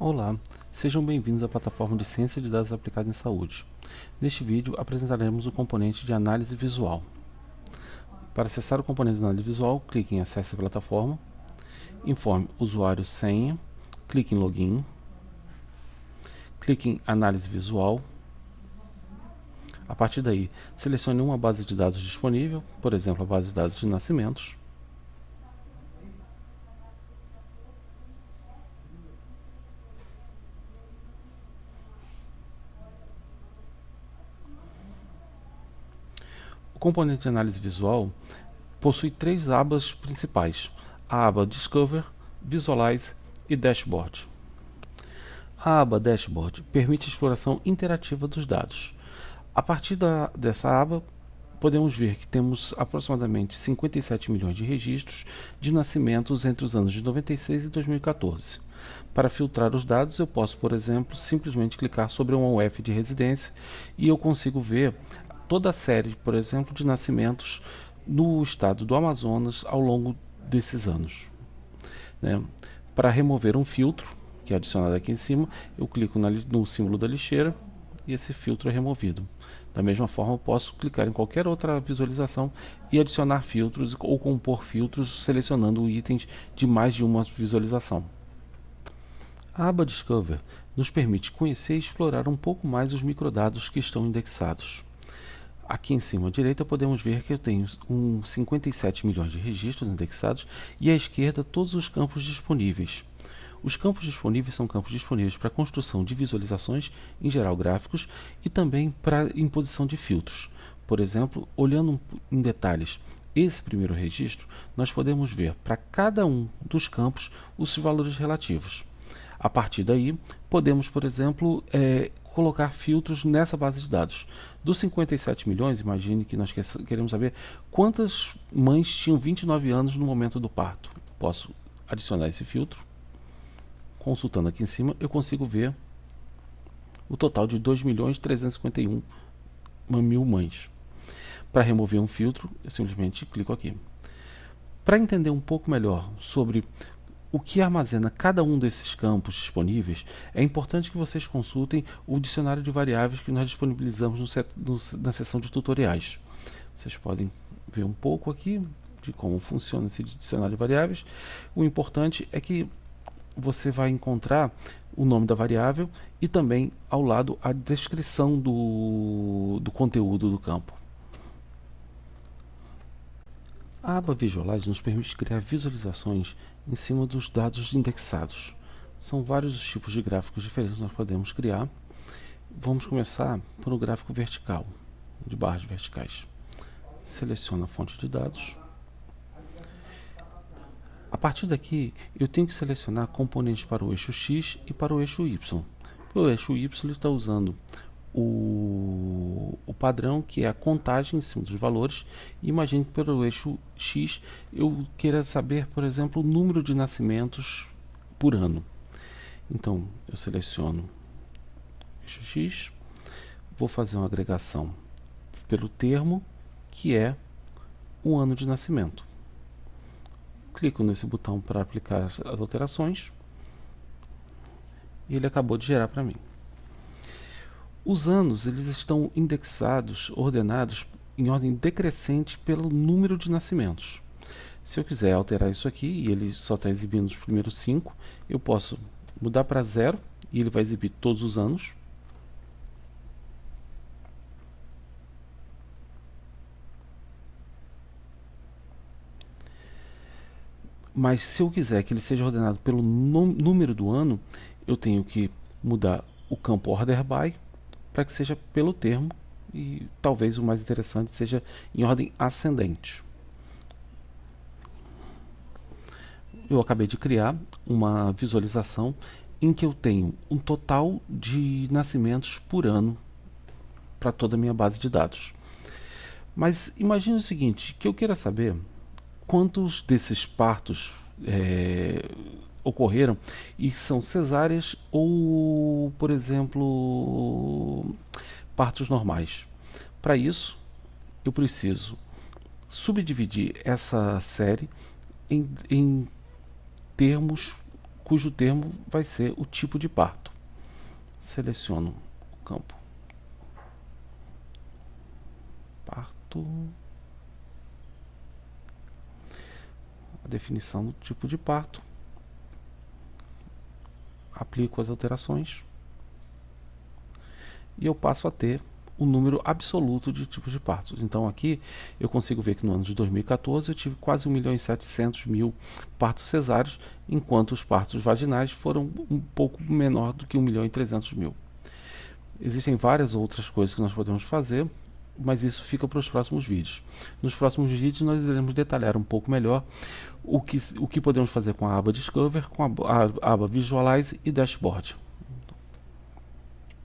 Olá, sejam bem-vindos à plataforma de Ciência de Dados aplicada em Saúde. Neste vídeo apresentaremos o componente de análise visual. Para acessar o componente de análise visual, clique em Acesse a plataforma, informe usuário senha, clique em Login, clique em Análise visual. A partir daí, selecione uma base de dados disponível, por exemplo, a base de dados de nascimentos. O componente de análise visual possui três abas principais: a aba Discover, Visualize e Dashboard. A aba Dashboard permite a exploração interativa dos dados. A partir dessa aba, podemos ver que temos aproximadamente 57 milhões de registros de nascimentos entre os anos de 96 e 2014. Para filtrar os dados, eu posso, por exemplo, simplesmente clicar sobre uma UF de residência e eu consigo ver toda a série, por exemplo, de nascimentos no estado do Amazonas ao longo desses anos. Para remover um filtro, que é adicionado aqui em cima, eu clico no símbolo da lixeira e esse filtro é removido. Da mesma forma, eu posso clicar em qualquer outra visualização e adicionar filtros ou compor filtros selecionando itens de mais de uma visualização. A aba Discover nos permite conhecer e explorar um pouco mais os microdados que estão indexados. Aqui em cima à direita podemos ver que eu tenho 57 milhões de registros indexados e à esquerda todos os campos disponíveis. Os campos disponíveis são campos disponíveis para construção de visualizações, em geral gráficos, e também para imposição de filtros. Por exemplo, olhando em detalhes esse primeiro registro, nós podemos ver para cada um dos campos os valores relativos. A partir daí, podemos, por exemplo, colocar filtros nessa base de dados. Dos 57 milhões, imagine que nós queremos saber quantas mães tinham 29 anos no momento do parto. Posso adicionar esse filtro. Consultando aqui em cima, eu consigo ver o total de 2.351.000 mães. Para remover um filtro, eu simplesmente clico aqui. Para entender um pouco melhor sobre o que armazena cada um desses campos disponíveis, é importante que vocês consultem o dicionário de variáveis que nós disponibilizamos na seção de tutoriais. Vocês podem ver um pouco aqui de como funciona esse dicionário de variáveis. O importante é que você vai encontrar o nome da variável e também ao lado a descrição do conteúdo do campo. A aba Visualize nos permite criar visualizações em cima dos dados indexados. São vários os tipos de gráficos diferentes que nós podemos criar. Vamos começar por um gráfico vertical, de barras verticais. Seleciono a fonte de dados. A partir daqui, eu tenho que selecionar componentes para o eixo X e para o eixo Y. Para o eixo Y, ele está usando o padrão, que é a contagem em cima dos valores. Imagine que pelo eixo X eu queira saber, por exemplo, o número de nascimentos por ano. Então, eu seleciono o eixo X, vou fazer uma agregação pelo termo, que é o ano de nascimento. Clico nesse botão para aplicar as alterações e ele acabou de gerar para mim. Os anos eles estão indexados, ordenados em ordem decrescente pelo número de nascimentos. Se eu quiser alterar isso aqui e ele só está exibindo os primeiros 5, eu posso mudar para 0 e ele vai exibir todos os anos. Mas se eu quiser que ele seja ordenado pelo número do ano, eu tenho que mudar o campo Order By para que seja pelo termo e talvez o mais interessante seja em ordem ascendente. Eu acabei de criar uma visualização em que eu tenho um total de nascimentos por ano para toda a minha base de dados. Mas imagine o seguinte, que eu queira saber quantos desses partos ocorreram e são cesáreas ou, por exemplo, partos normais. Para isso, eu preciso subdividir essa série em termos cujo termo vai ser o tipo de parto. Seleciono o campo parto, a definição do tipo de parto, aplico as alterações e eu passo a ter o número absoluto de tipos de partos. Então aqui eu consigo ver que no ano de 2014 eu tive quase 1.700.000 partos cesáreos, enquanto os partos vaginais foram um pouco menor do que 1.300.000. Existem várias outras coisas que nós podemos fazer, mas isso fica para os próximos vídeos. Nos próximos vídeos nós iremos detalhar um pouco melhor o que podemos fazer com a aba Discover, com a aba Visualize e Dashboard.